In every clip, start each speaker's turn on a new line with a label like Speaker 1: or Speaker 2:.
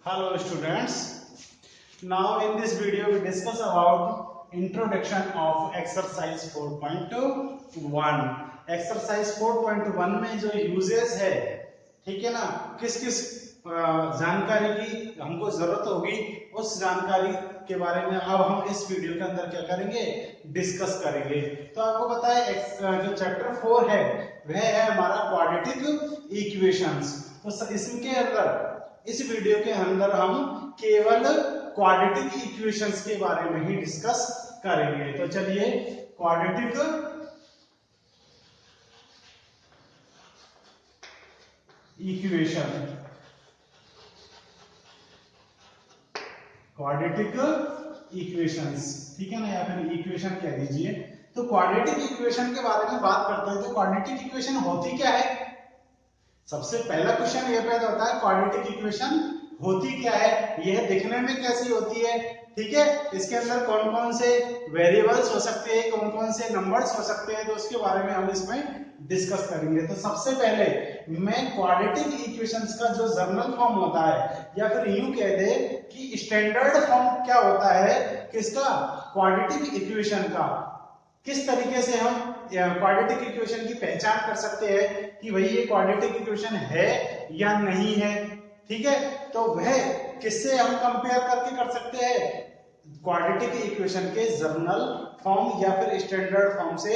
Speaker 1: Hello students. Now in this video we discuss about introduction of exercise 4.1. Exercise 4.1 में जो uses है, ठीक है ना, किस किस जानकारी की हमको जरूरत होगी उस जानकारी के बारे में अब हम इस वीडियो के अंदर क्या करेंगे, डिस्कस करेंगे। तो आपको पता है जो चैप्टर 4 है वह है हमारा क्वाड्रेटिक इक्वेशंस। तो इसके अंदर इस वीडियो के अंदर हम केवल क्वाड्रेटिक इक्वेशंस के बारे में ही डिस्कस करेंगे। तो चलिए क्वाड्रेटिक इक्वेशन, क्वाड्रेटिक इक्वेशंस, ठीक है ना, या फिर इक्वेशन कह दीजिए। तो क्वाड्रेटिक इक्वेशन के बारे में बात करते हैं। तो क्वाड्रेटिक इक्वेशन होती क्या है? सबसे पहला क्वेश्चन ये पैदा होता है, क्वाड्रेटिक इक्वेशन होती क्या है, यह दिखने में कैसी होती है, ठीक है, इसके अंदर कौन कौन से वेरिएबल्स हो सकते हैं, कौन कौन से नंबर्स हो सकते हैं, तो उसके बारे में हम इसमें डिस्कस करेंगे। तो सबसे पहले मैं क्वाड्रेटिक इक्वेशंस का जो जर्नल फॉर्म होता है, या फिर यूं कह दे कि स्टैंडर्ड फॉर्म क्या होता है किसका, क्वाड्रेटिक इक्वेशन का, किस तरीके से हम क्वाड्रेटिक इक्वेशन की पहचान कर सकते हैं कि भाई ये क्वाड्रेटिक इक्वेशन है या नहीं है, ठीक है। तो वह किससे हम कंपेयर करके कर सकते हैं, क्वाड्रेटिक इक्वेशन के जर्नल फॉर्म या फिर स्टैंडर्ड फॉर्म से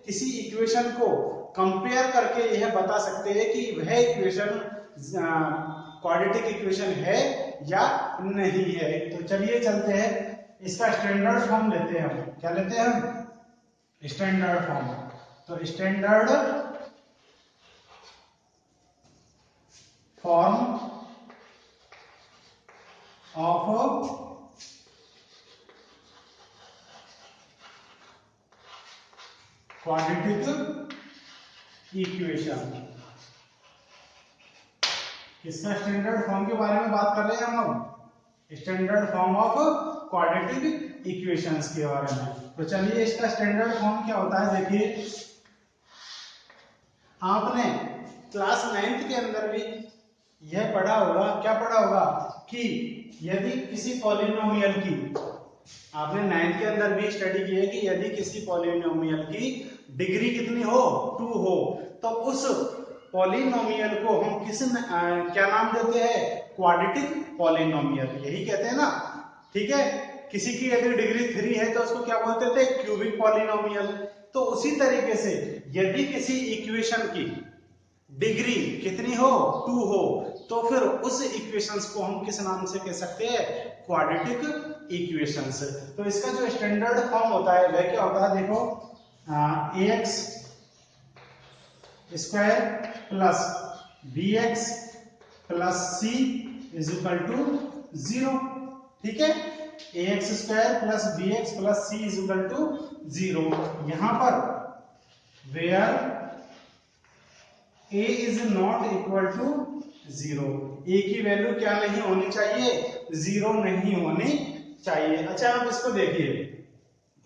Speaker 1: किसी इक्वेशन को कंपेयर करके यह बता सकते हैं कि वह इक्वेशन क्वाड्रेटिक इक्वेशन है या नहीं है। तो चलिए चलते हैं, इसका स्टैंडर्ड फॉर्म लेते हैं। हम क्या लेते हैं, हम स्टैंडर्ड फॉर्म। तो standard form of quadratic equation, इसका स्टैंडर्ड फॉर्म के बारे में बात कर रहे हैं हम, standard form of quadratic equations के बारे में। तो चलिए इसका स्टैंडर्ड फॉर्म क्या होता है, देखिए आपने क्लास 9th के अंदर भी यह पढ़ा होगा, क्या पढ़ा होगा कि यदि किसी पॉलिनोमियल की, आपने 9th के अंदर भी स्टडी की है कि यदि किसी पॉलिनोमियल की डिग्री कितनी हो, 2 हो, तो उस पॉलिनोमियल को हम क्या नाम देते हैं, क्वाड्रेटिक पॉलिनोमियल, यही कहते हैं ना, ठीक है। किसी की यदि डिग्री 3 है तो उसको क्या बोलते थे, क्यूबिक पॉलिनोमियल। तो उसी तरीके से यदि किसी इक्वेशन की डिग्री कितनी हो, 2 हो, तो फिर उस इक्वेशंस को हम किस नाम से कह सकते हैं, क्वाड्रेटिक इक्वेशंस। तो इसका जो स्टैंडर्ड फॉर्म होता है वह क्या होता है, देखो ax square plus bx plus c is equal to 0, ठीक है। ax square plus bx plus c is equal to 0। यहां पर where a is not equal to 0, a की वैल्यू क्या नहीं होनी चाहिए, 0 नहीं होनी चाहिए। अच्छा आप इसको देखिए,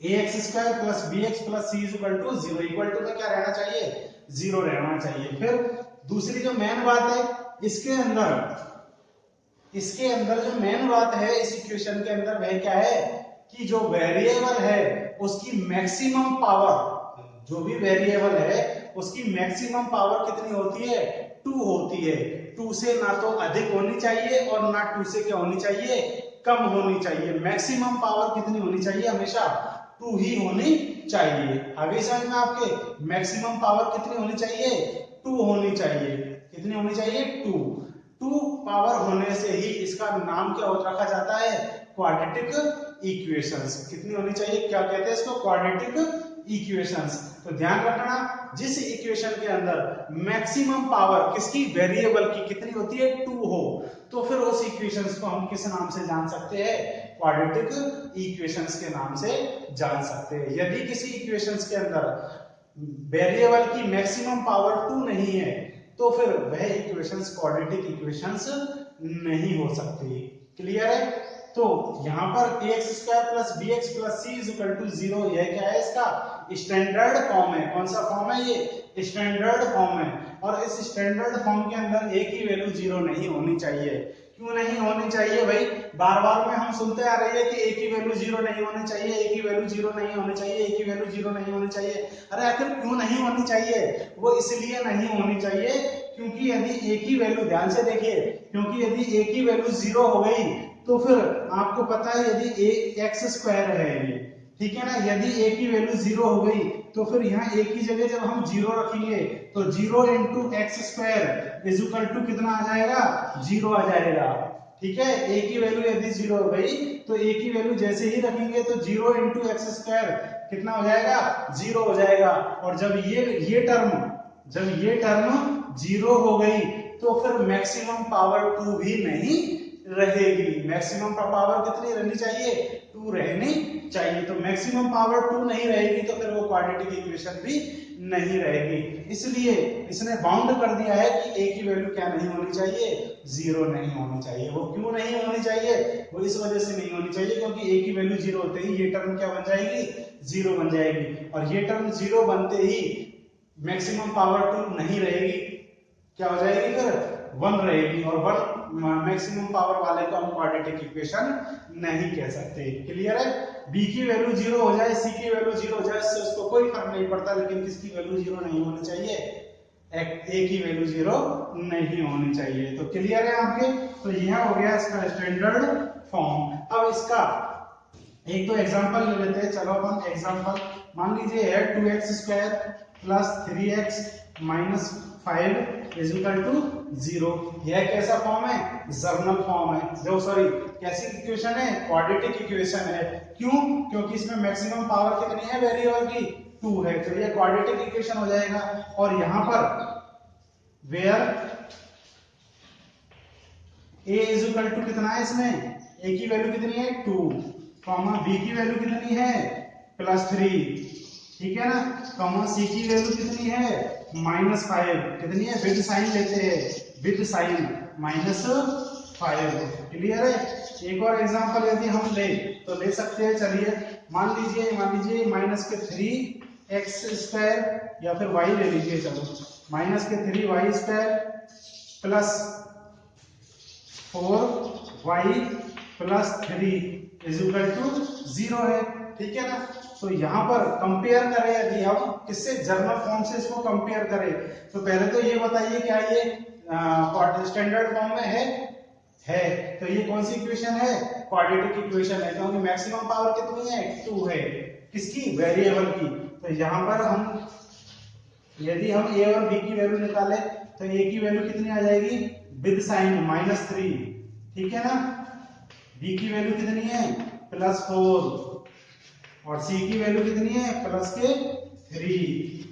Speaker 1: ax square plus bx plus c is equal to 0, equal to में क्या रहना चाहिए, 0 रहना चाहिए। फिर दूसरी जो मेन बात है इसके अंदर जो मेन बात है इस इक्वेशन के अंदर वह क्या है कि जो वेरिएबल है उसकी मैक्सिमम पावर, जो भी वेरिएबल है उसकी मैक्सिमम पावर कितनी होती है, 2 होती है। 2 से ना तो अधिक होनी चाहिए और ना 2 से क्या होनी चाहिए, कम होनी चाहिए। मैक्सिमम पावर कितनी होनी चाहिए, हमेशा 2 ही होनी चाहिए। आगे समझ में आपके, मैक्सिमम पावर कितनी होनी चाहिए, 2 होनी चाहिए। कितनी होनी चाहिए, 2 पावर होने से ही इसका नाम क्या रखा जाता है, क्वाड्रेटिक इक्वेशंस। कितनी होनी चाहिए, क्या कहते हैं इसको, क्वाड्रेटिक इक्वेशंस। तो ध्यान रखना, जिस इक्वेशन के अंदर मैक्सिमम पावर किसकी, वेरिएबल की कितनी होती है, 2 हो, तो फिर उस इक्वेशंस को हम किस नाम से जान सकते हैं, क्वाड्रेटिक इक्वेशंस के नाम से जान सकते हैं। यदि किसी इक्वेशंस के अंदर वेरिएबल की मैक्सिमम पावर 2 नहीं है तो फिर वह इक्वेशंस क्वाड्रेटिक इक्वेशंस नहीं हो सकती। क्लियर है। तो यहां पर ax square plus bx plus c is equal to 0, यह क्या है, इसका स्टैंडर्ड फॉर्म है। कौन सा फॉर्म है, ये स्टैंडर्ड फॉर्म है। और इस स्टैंडर्ड फॉर्म के अंदर a की वैल्यू 0 नहीं होनी चाहिए, क्यों नहीं होनी चाहिए भाई? बार बार में हम सुनते आ रहे हैं कि ए की वैल्यू 0 नहीं होनी चाहिए, ए की वैल्यू 0 नहीं होनी चाहिए, ए की वैल्यू 0 नहीं होनी चाहिए। अरे आखिर क्यों नहीं होनी चाहिए? वो इसलिए नहीं होनी चाहिए क्योंकि यदि ए की वैल्यू, ध्यान से देखिए, क्योंकि यदि ए की वैल्यू 0 हो गई तो फिर आपको पता है यदि ए एक्स स्क्वायर है ये, ठीक है ना, यदि ए की वैल्यू 0 हो गई तो फिर यहाँ ए की जगह जब हम 0 रखेंगे तो 0 into x square is equal to कितना आ जाएगा? 0 आ जाएगा। ठीक है, ए की वैल्यू यदि 0 हो गई तो ए की वैल्यू जैसे ही रखेंगे तो 0 इंटू एक्स स्क्वायर कितना हो जाएगा? 0 हो जाएगा। और जब ये टर्म 0 हो गई तो फिर मैक्सिमम पावर 2 भी नहीं रहेगी। मैक्सिमम पावर कितनी रहनी चाहिए? 2 रहनी चाहिए। तो मैक्सिमम पावर 2 नहीं रहेगी तो फिर वो क्वाड्रेटिक इक्वेशन भी नहीं रहेगी। इसलिए इसने बाउंड कर दिया है कि ए की वैल्यू क्या नहीं होनी चाहिए? 0 नहीं होनी चाहिए। वो क्यों नहीं होनी चाहिए? वो इस वजह से नहीं होनी चाहिए क्योंकि ए की वैल्यू 0 होते ही ये टर्म क्या बन जाएगी? 0 बन जाएगी। और ये टर्म 0 बनते ही मैक्सिमम पावर 2 नहीं रहेगी, क्या हो जाएगी? फिर 1 रहेगी। और 1 मैक्सिमम पावर वाले को हम क्वाड्रेटिक इक्वेशन नहीं कह सकते। क्लियर है? b की वैल्यू 0 हो जाए, c की वैल्यू 0 हो जाए, इससे उसको कोई फर्क नहीं पड़ता, लेकिन किसकी वैल्यू 0 नहीं होनी चाहिए? a की वैल्यू 0 नहीं होनी चाहिए। तो क्लियर है आपके? तो यह हो गया इसका स्टैंडर्ड फॉर्म। अब इसका एक तो एग्जांपल ले लेते हैं। चलो अपन एग्जांपल मान लीजिए है 2x square plus 3x minus 5 is equal to 0। यह कैसा फॉर्म है? जर्नल फॉर्म है। जो सॉरी कैसी इक्वेशन है? क्वाड्रेटिक इक्वेशन है। क्यों? क्योंकि इसमें मैक्सिमम पावर कितनी है वेरिएबल की? 2 है। तो यह क्वाड्रेटिक इक्वेशन हो जाएगा। और यहां पर where a is equal to कितना है इसमें? a की वैल्यू कितनी है? 2, कॉमा b की वैल्यू कितनी है? +3, ठीक है ना, कॉमा c की वैल्यू कितनी है? -5, कितनी है? विद साइन लेते हैं, विद साइन -5। क्लियर है? एक और एग्जांपल यदि हम ले तो ले सकते हैं। चलिए मान लीजिए -3x स्क्वायर या फिर y ले लीजिए। चलो -3y square plus 4y plus 3 is equal to 0 है। ठीक है ना? तो यहाँ पर कंपेयर करें यदि हम किससे? जर्नल फॉर्म से इसको कंपेयर करें तो पहले तो ये बताइए क्या ये स्टैंडर्ड फॉर्म में है? तो ये कौन सी इक्वेशन है? क्वाड्रेटिक इक्वेशन है, क्योंकि मैक्सिमम पावर कितनी है? 2 है। किसकी? वेरिएबल की। तो यहाँ पर हम यदि हम a और b की वैल्यू निकालें तो a की वैल्यू कितनी आ जाएगी? विद साइन -3, ठीक है ना। b की वैल्यू कितनी है? +4 और c की वैल्यू कितनी है? +3।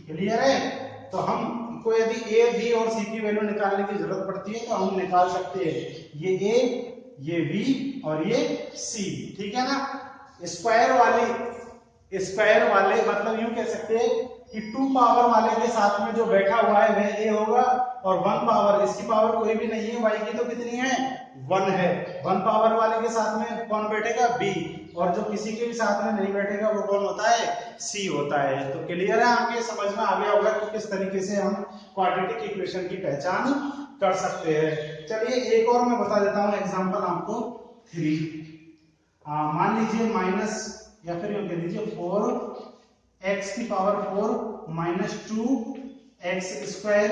Speaker 1: क्लियर है? तो हमको यदि a, b और c की वैल्यू निकालने की जरूरत पड़ती है तो हम निकाल सकते हैं। ये a, ये b और ये c, ठीक है ना। स्क्वायर वाले मतलब यूं कह सकते हैं कि 2 पावर वाले के साथ में जो बैठा हुआ है वह a होगा, और 1 पावर, इसकी पावर कोई भी नहीं है, y की तो कितनी है? 1 है। 1 पावर वाले के साथ में कौन बैठेगा? b, और जो किसी के भी साथ में नहीं बैठेगा वो कौन होता है? c होता है। तो क्लियर है? आपके समझ में आ गया होगा कि किस तरीके से हम क्वाड्रेटिक इक्वेशन की पहचान कर सकते हैं। चलिए एक और मैं बता देता हूं एग्जांपल आपको। 3 मान लीजिए माइनस या फिर यूं कह लीजिए 4x की power 4 minus 2x square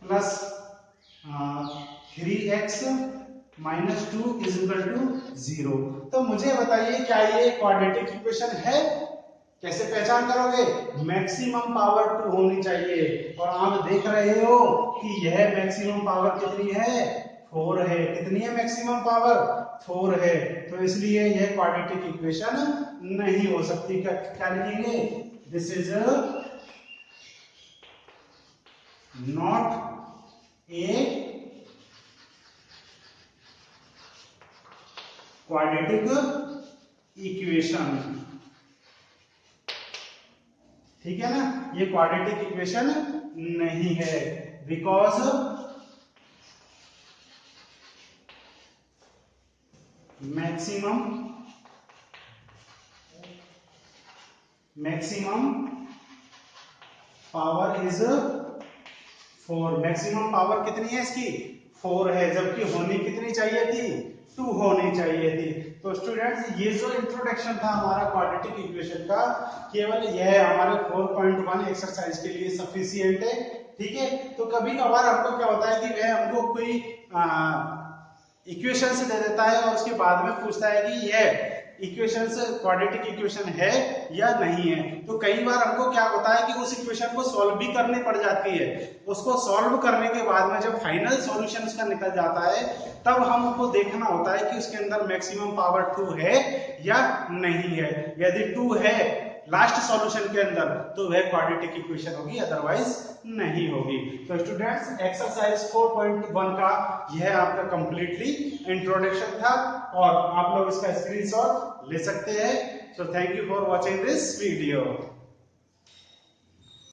Speaker 1: plus 3x minus 2 is equal to 0। तो मुझे बताइए क्या ये क्वाड्रेटिक इक्वेशन है? कैसे पहचान करोगे? मैक्सिमम पावर 2 होनी चाहिए, और आप देख रहे हो कि यह मैक्सिमम पावर कितनी है? 4 है। कितनी है मैक्सिमम पावर? 4 है। तो इसलिए यह क्वाड्रेटिक इक्वेशन नहीं हो सकती। क्या लिखेंगे? This is not a quadratic equation. ठीक है ना? ये क्वाड्रेटिक इक्वेशन नहीं है, because maximum power is 4। Maximum power कितनी है इसकी? 4 है, जबकि होनी कितनी चाहिए थी, 2 होनी चाहिए थी। तो स्टूडेंट्स ये जो इंट्रोडक्शन था हमारा क्वाड्रेटिक इक्वेशन का, केवल यह हमारे 4.1 एक्सरसाइज के लिए सफिशिएंट है। ठीक है, तो कभी कभार हमको क्या होता है कि वह हमको कोई इक्वेशंस दे देता है और उसके बाद में पूछता है कि यह इक्वेशंस क्वाड्रेटिक इक्वेशन है या नहीं है। तो कई बार हमको क्या होता है कि उस इक्वेशन को सॉल्व भी करनी पड़ जाती है। उसको सॉल्व करने के बाद में जब फाइनल सॉल्यूशन उसका निकल जाता है, तब हमको देखना होता है कि उसके अंदर मैक्सिमम पावर 2 है या नहीं है। यदि 2 है लास्ट सॉल्यूशन के अंदर, तो वह क्वाड्रेटिक इक्वेशन होगी, अदरवाइज नहीं होगी। तो स्टूडेंट्स एक्सरसाइज 4.1 का यह आपका कंप्लीटली इंट्रोडक्शन था और आप लोग इसका स्क्रीनशॉट ले सकते हैं। So thank you for watching this video.